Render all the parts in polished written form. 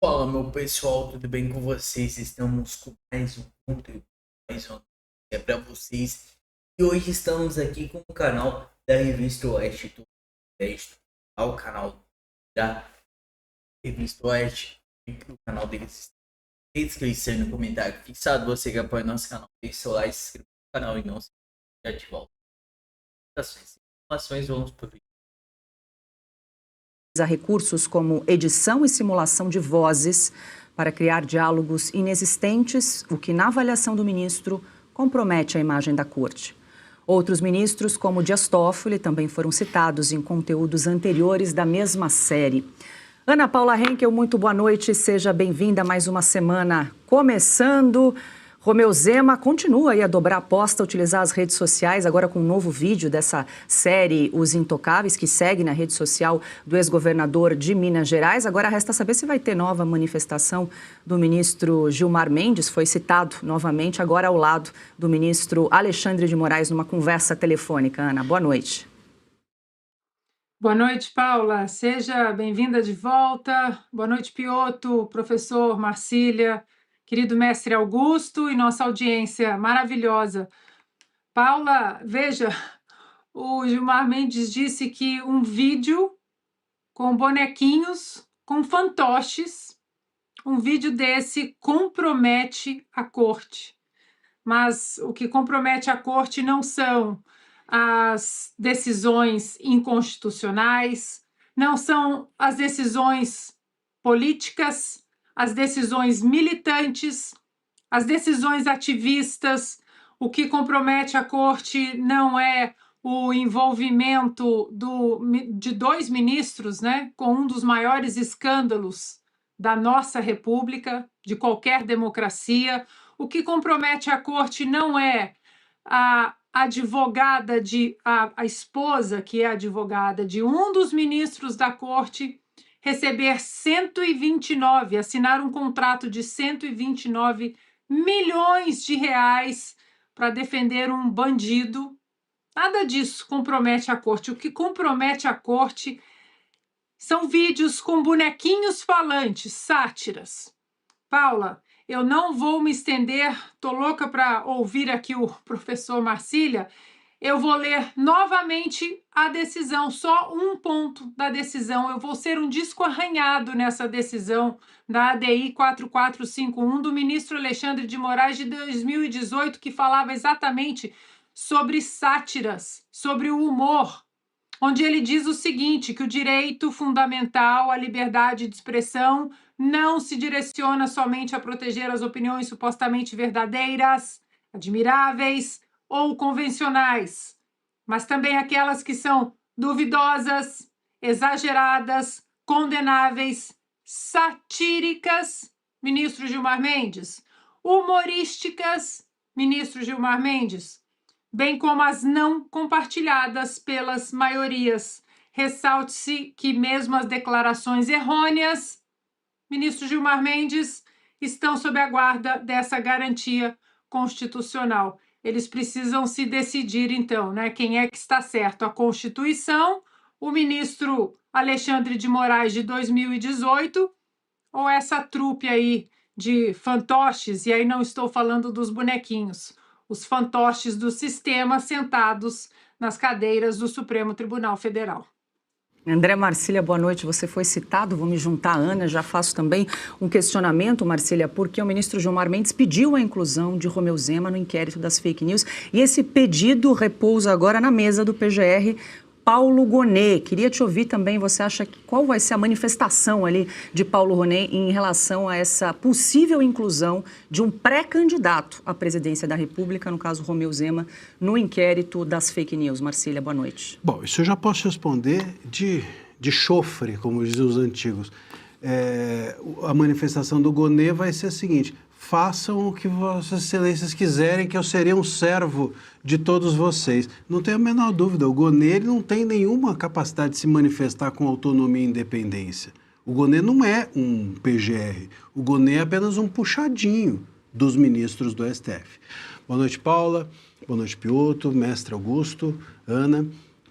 Fala, meu pessoal, tudo bem com vocês? Estamos com mais um conteúdo, mais uma notícia para vocês. E hoje estamos aqui com o canal da Revista Oeste, ao canal da Revista Oeste e para o canal deles. Inscrição no comentário fixado, você que apoia nosso canal, deixe seu like, se inscreva no canal e não se esqueça de ativar as informações. Vamos por vídeo. A recursos como edição e simulação de vozes para criar diálogos inexistentes, o que, na avaliação do ministro, compromete a imagem da corte. Outros ministros, como Dias Toffoli, também foram citados em conteúdos anteriores da mesma série. Ana Paula Henkel, muito boa noite, seja bem-vinda a mais uma semana começando. Romeu Zema continua aí a dobrar a aposta, a utilizar as redes sociais, agora com um novo vídeo dessa série Os Intocáveis, que segue na rede social do ex-governador de Minas Gerais. Agora resta saber se vai ter nova manifestação do ministro Gilmar Mendes, foi citado novamente, agora ao lado do ministro Alexandre de Moraes, numa conversa telefônica. Ana, boa noite. Boa noite, Paula. Seja bem-vinda de volta. Boa noite, Piotr, professor Marcília, querido mestre Augusto e nossa audiência maravilhosa. Paula, veja, o Gilmar Mendes disse que um vídeo com bonequinhos, com fantoches, um vídeo desse compromete a corte. Mas o que compromete a corte não são as decisões inconstitucionais, não são as decisões políticas, as decisões militantes, as decisões ativistas. O que compromete a corte não é o envolvimento de dois ministros, né, com um dos maiores escândalos da nossa república, de qualquer democracia. O que compromete a corte não é a advogada a esposa, que é advogada de um dos ministros da corte, receber assinar um contrato de 129 milhões de reais para defender um bandido. Nada disso compromete a corte. O que compromete a corte são vídeos com bonequinhos falantes, sátiras. Paula, eu não vou me estender, estou louca para ouvir aqui o professor Marcília. Eu vou ler novamente a decisão, só um ponto da decisão. Eu vou ser um disco arranhado nessa decisão da ADI 4451 do ministro Alexandre de Moraes de 2018, que falava exatamente sobre sátiras, sobre o humor, onde ele diz o seguinte, que o direito fundamental à liberdade de expressão não se direciona somente a proteger as opiniões supostamente verdadeiras, admiráveis ou convencionais, mas também aquelas que são duvidosas, exageradas, condenáveis, satíricas, ministro Gilmar Mendes, humorísticas, ministro Gilmar Mendes, bem como as não compartilhadas pelas maiorias. Ressalte-se que mesmo as declarações errôneas, ministro Gilmar Mendes, estão sob a guarda dessa garantia constitucional. Eles precisam se decidir, então, né? Quem é que está certo? A Constituição, o ministro Alexandre de Moraes de 2018, ou essa trupe aí de fantoches, e aí não estou falando dos bonequinhos, os fantoches do sistema sentados nas cadeiras do Supremo Tribunal Federal. André Marcília, boa noite. Você foi citado, vou me juntar à Ana, já faço também um questionamento, Marcília, porque o ministro Gilmar Mendes pediu a inclusão de Romeu Zema no inquérito das fake news e esse pedido repousa agora na mesa do PGR Paulo Gonet. Queria te ouvir também, você acha que qual vai ser a manifestação ali de Paulo Gonet em relação a essa possível inclusão de um pré-candidato à presidência da República, no caso Romeu Zema, no inquérito das fake news? Marcília, boa noite. Bom, isso eu já posso responder de chofre, como dizem os antigos. A manifestação do Gonet vai ser a seguinte: façam o que vossas excelências quiserem, que eu serei um servo de todos vocês. Não tenho a menor dúvida, o Gonet ele não tem nenhuma capacidade de se manifestar com autonomia e independência. O Gonet não é um PGR, o Gonet é apenas um puxadinho dos ministros do STF. Boa noite, Paula, boa noite, Piotr, mestre Augusto, Ana,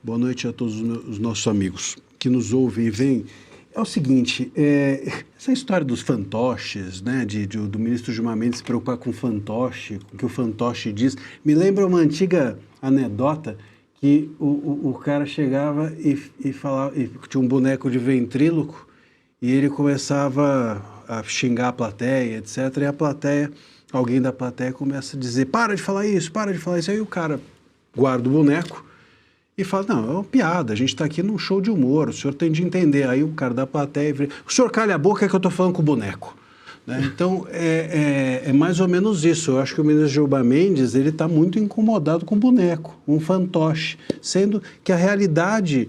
boa noite a todos os nossos amigos que nos ouvem e veem. É o seguinte, essa história dos fantoches, né, do ministro Gilmar Mendes se preocupar com fantoche, com o que o fantoche diz, me lembra uma antiga anedota que o cara chegava e falava, e tinha um boneco de ventríloco e ele começava a xingar a plateia, etc. E a plateia, alguém da plateia começa a dizer, para de falar isso, para de falar isso. Aí o cara guarda o boneco e fala, não, é uma piada, a gente está aqui num show de humor, o senhor tem de entender. Aí o cara da plateia vira, o senhor calha a boca que eu estou falando com o boneco. Né? Então, é mais ou menos isso. Eu acho que o ministro Gilmar Mendes ele está muito incomodado com o boneco, um fantoche, sendo que a realidade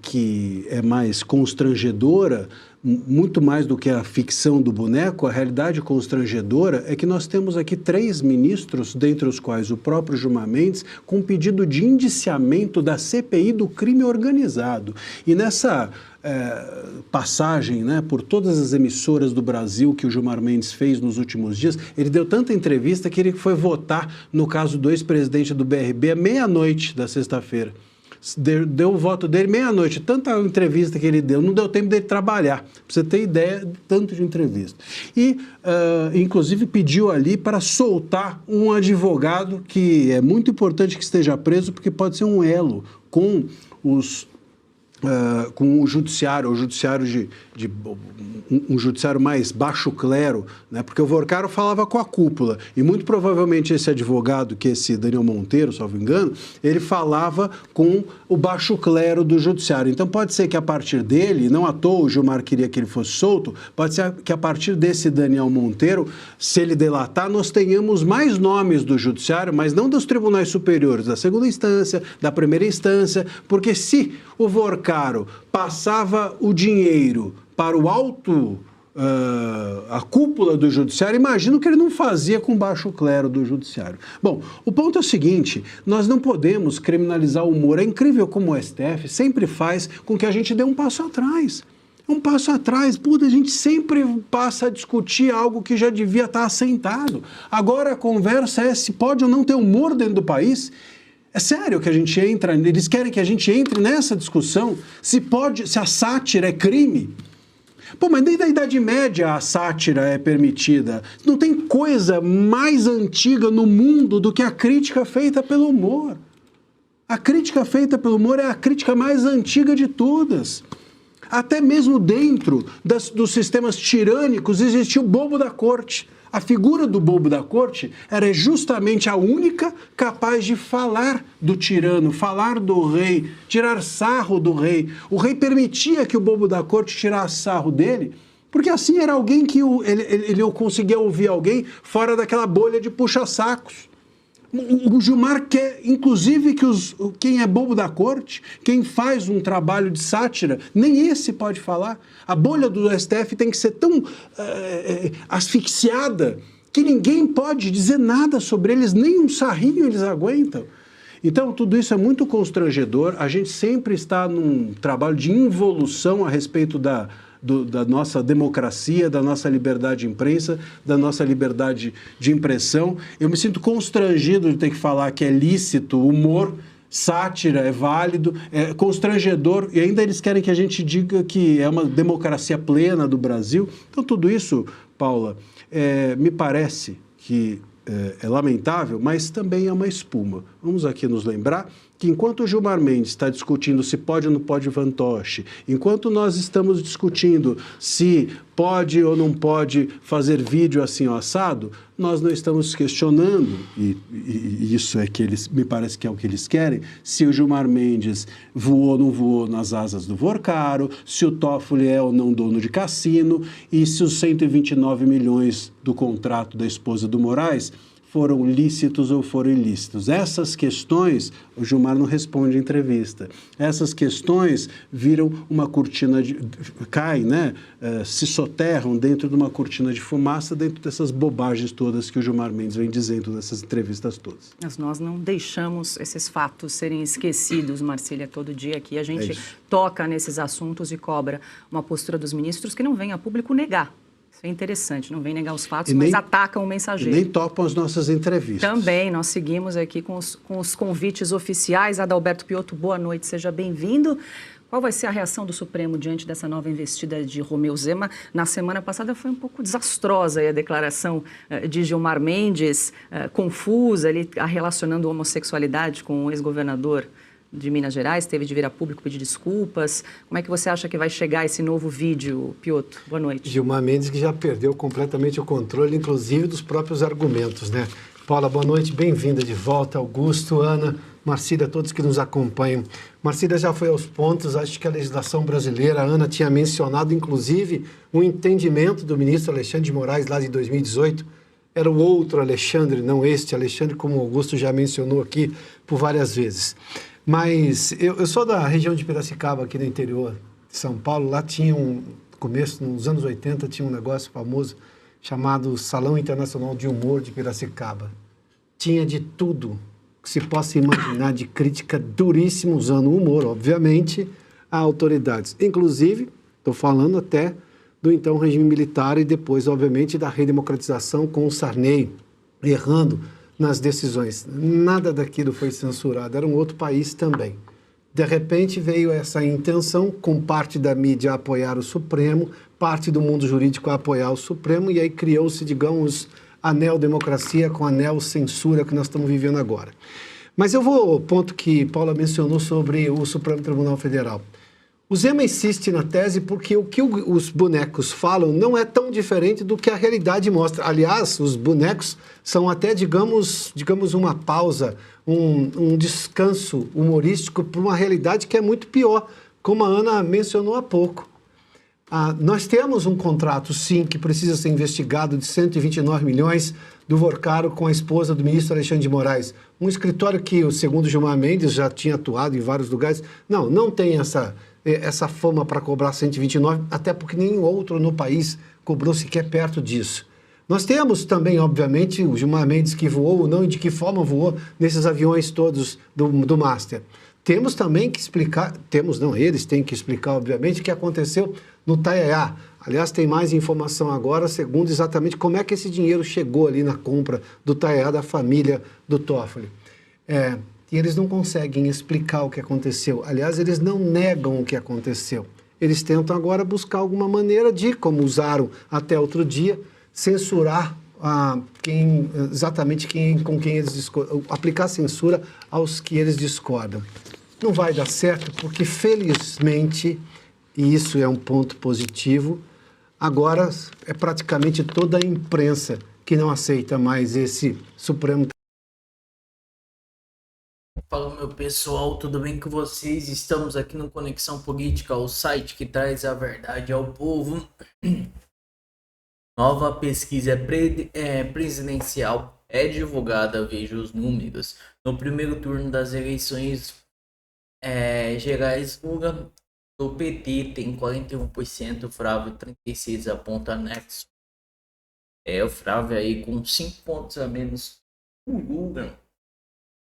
que é mais constrangedora, muito mais do que a ficção do boneco, a realidade constrangedora é que nós temos aqui 3 ministros, dentre os quais o próprio Gilmar Mendes, com pedido de indiciamento da CPI do crime organizado. E nessa passagem, né, por todas as emissoras do Brasil que o Gilmar Mendes fez nos últimos dias, ele deu tanta entrevista que ele foi votar no caso do ex-presidente do BRB à meia-noite da sexta-feira. Deu o voto dele meia-noite, tanta entrevista que ele deu, não deu tempo dele trabalhar, para você ter ideia de tanto de entrevista. E, inclusive, pediu ali para soltar um advogado que é muito importante que esteja preso, porque pode ser um elo com o judiciário, um judiciário mais baixo clero, né? Porque o Vorcaro falava com a cúpula, e muito provavelmente esse advogado, que é esse Daniel Monteiro, salvo engano, ele falava com o baixo clero do judiciário. Então pode ser que a partir dele, não à toa o Gilmar queria que ele fosse solto, pode ser que a partir desse Daniel Monteiro, se ele delatar, nós tenhamos mais nomes do judiciário, mas não dos tribunais superiores, da segunda instância, da primeira instância, porque se o Vorcaro passava o dinheiro para o alto, a cúpula do judiciário, imagino que ele não fazia com o baixo clero do judiciário. Bom, o ponto é o seguinte, nós não podemos criminalizar o humor. É incrível como o STF sempre faz com que a gente dê um passo atrás. Um passo atrás, puta, a gente sempre passa a discutir algo que já devia estar assentado. Agora a conversa é se pode ou não ter humor dentro do país. É sério que a gente entra, eles querem que a gente entre nessa discussão, se a sátira é crime. Pô, mas desde a Idade Média a sátira é permitida. Não tem coisa mais antiga no mundo do que a crítica feita pelo humor. A crítica feita pelo humor é a crítica mais antiga de todas. Até mesmo dentro dos sistemas tirânicos existiu o bobo da corte. A figura do bobo da corte era justamente a única capaz de falar do tirano, falar do rei, tirar sarro do rei. O rei permitia que o bobo da corte tirasse sarro dele, porque assim era alguém que ele conseguia ouvir alguém fora daquela bolha de puxa-sacos. O Gilmar quer, inclusive, que quem é bobo da corte, quem faz um trabalho de sátira, nem esse pode falar. A bolha do STF tem que ser tão asfixiada que ninguém pode dizer nada sobre eles, nem um sarrinho eles aguentam. Então, tudo isso é muito constrangedor. A gente sempre está num trabalho de involução a respeito da nossa democracia, da nossa liberdade de imprensa, da nossa liberdade de impressão. Eu me sinto constrangido de ter que falar que é lícito, humor, sátira é válido, é constrangedor, e ainda eles querem que a gente diga que é uma democracia plena do Brasil. Então, tudo isso, Paula, me parece que é lamentável, mas também é uma espuma. Vamos aqui nos lembrar que enquanto o Gilmar Mendes está discutindo se pode ou não pode fantoche, enquanto nós estamos discutindo se pode ou não pode fazer vídeo assim ou assado, nós não estamos questionando, e isso é que me parece que é o que eles querem, se o Gilmar Mendes voou ou não voou nas asas do Vorcaro, se o Toffoli é ou não dono de cassino, e se os 129 milhões do contrato da esposa do Moraes foram lícitos ou foram ilícitos. Essas questões, o Gilmar não responde em entrevista. Essas questões viram uma cortina caem, né? Se soterram dentro de uma cortina de fumaça, dentro dessas bobagens todas que o Gilmar Mendes vem dizendo nessas entrevistas todas. Mas nós não deixamos esses fatos serem esquecidos, Marcília. Todo dia aqui a gente toca nesses assuntos e cobra uma postura dos ministros que não vem a público negar. É interessante, não vem negar os fatos, mas atacam o mensageiro. Nem topam as nossas entrevistas. Também, nós seguimos aqui com os convites oficiais. Adalberto Piotto, boa noite, seja bem-vindo. Qual vai ser a reação do Supremo diante dessa nova investida de Romeu Zema? Na semana passada foi um pouco desastrosa a declaração de Gilmar Mendes, confusa, ele relacionando a homossexualidade com o ex-governador de Minas Gerais, teve de vir a público pedir desculpas. Como é que você acha que vai chegar esse novo vídeo, Piotr? Boa noite. Gilmar Mendes, que já perdeu completamente o controle, inclusive dos próprios argumentos, né? Paula, boa noite, bem-vinda de volta. Augusto, Ana, Marcília, todos que nos acompanham. Marcília já foi aos pontos, acho que a legislação brasileira, a Ana tinha mencionado, inclusive, um entendimento do ministro Alexandre de Moraes, lá de 2018, era o outro Alexandre, não este Alexandre, como o Augusto já mencionou aqui por várias vezes. Mas eu sou da região de Piracicaba, aqui no interior de São Paulo. Lá tinha começo, nos anos 80, tinha um negócio famoso chamado Salão Internacional de Humor de Piracicaba. Tinha de tudo que se possa imaginar de crítica duríssima, usando o humor, obviamente, a autoridades. Inclusive, estou falando até do então regime militar e depois, obviamente, da redemocratização com o Sarney errando nas decisões. Nada daquilo foi censurado, era um outro país também. De repente veio essa intenção, com parte da mídia a apoiar o Supremo, parte do mundo jurídico a apoiar o Supremo, e aí criou-se, digamos, a neodemocracia com a neocensura que nós estamos vivendo agora. Mas eu vou ao ponto que Paula mencionou sobre o Supremo Tribunal Federal. O Zema insiste na tese porque o que os bonecos falam não é tão diferente do que a realidade mostra. Aliás, os bonecos são até, digamos uma pausa, um descanso humorístico para uma realidade que é muito pior, como a Ana mencionou há pouco. Nós temos um contrato, sim, que precisa ser investigado, de 129 milhões do Vorcaro com a esposa do ministro Alexandre de Moraes. Um escritório que, segundo Gilmar Mendes, já tinha atuado em vários lugares. Não tem essa fama para cobrar 129, até porque nenhum outro no país cobrou sequer perto disso. Nós temos também, obviamente, o Gilmar Mendes que voou ou não e de que forma voou nesses aviões todos do Master. Temos também que explicar, eles têm que explicar, obviamente, o que aconteceu no Taiaiá. Aliás, tem mais informação agora, segundo exatamente como é que esse dinheiro chegou ali na compra do Taiaiá da família do Toffoli. E eles não conseguem explicar o que aconteceu. Aliás, eles não negam o que aconteceu. Eles tentam agora buscar alguma maneira de, como usaram até outro dia, censurar com quem eles discordam, aplicar censura aos que eles discordam. Não vai dar certo porque, felizmente, e isso é um ponto positivo, agora é praticamente toda a imprensa que não aceita mais esse Supremo. Fala, meu pessoal, tudo bem com vocês? Estamos aqui no Conexão Política, o site que traz a verdade ao povo. Nova pesquisa presidencial é divulgada, veja os números. No primeiro turno das eleições gerais, Lula do PT tem 41%, Flávio 36%, aponta Nexo. O Flávio aí com 5 pontos a menos o Lula.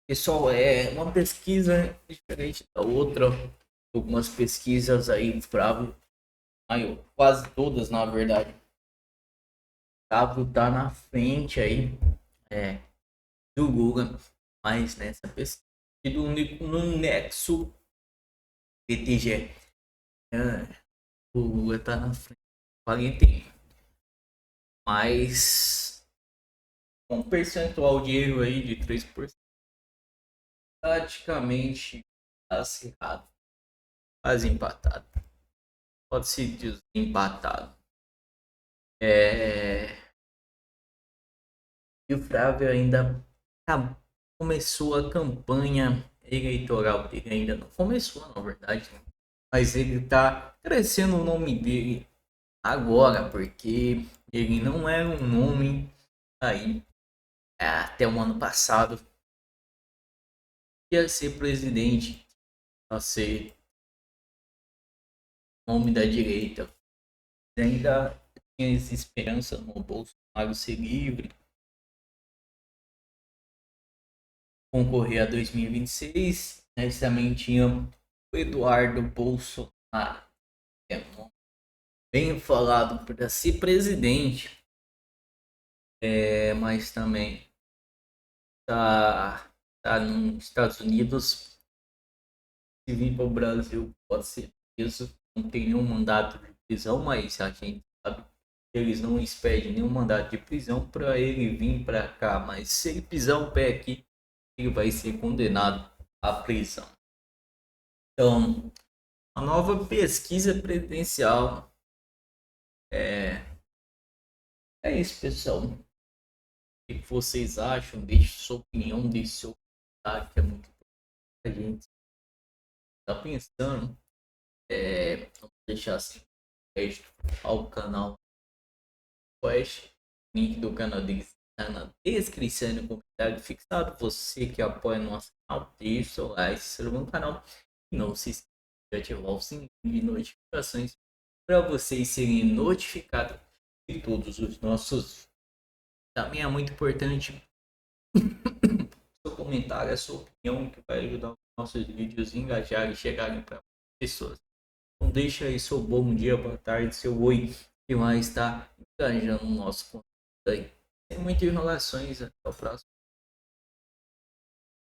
Pessoal, é uma pesquisa diferente da outra. Algumas pesquisas aí, o Flávio, quase todas na verdade, o Flávio tá na frente aí do Lula, mas nessa pesquisa no Nexo PTG, o Lula tá na frente, 41, mas um percentual de erro aí de 3%. Praticamente acirrado, quase empatado, pode-se dizer empatado. E o Flávio ainda começou a campanha eleitoral dele, ainda não começou na verdade, mas ele tá crescendo o nome dele agora, porque ele não era um nome aí até o ano passado. Ia ser presidente, a ser nome da direita. Ainda tinha essa esperança no Bolsonaro ser livre, concorrer a 2026. Nós também tínhamos o Eduardo Bolsonaro, que é bem falado para ser presidente, mas também tá nos Estados Unidos se vir para o Brasil, pode ser preso, não tem nenhum mandato de prisão, mas a gente sabe que eles não expedem nenhum mandato de prisão para ele vir para cá, mas se ele pisar o pé aqui, ele vai ser condenado à prisão. Então, a nova pesquisa presidencial é isso, pessoal. O que vocês acham? Deixe sua opinião, deixe seu comentário, que é muito importante. A gente está pensando, vamos deixar assim, ao canal West, link do canal deles está na descrição e no comentário fixado. Você que apoia nosso canal, deixe seu like, se inscreva no canal e não se esqueça de ativar o sininho de notificações para vocês serem notificados de todos os nossos. Também é muito importante seu comentário, a sua opinião, que vai ajudar os nossos vídeos a engajarem e chegarem para pessoas. Então deixa aí seu bom dia, boa tarde, seu oi, que vai estar engajando o nosso conteúdo aí. Sem muitas enrolações, até o próximo.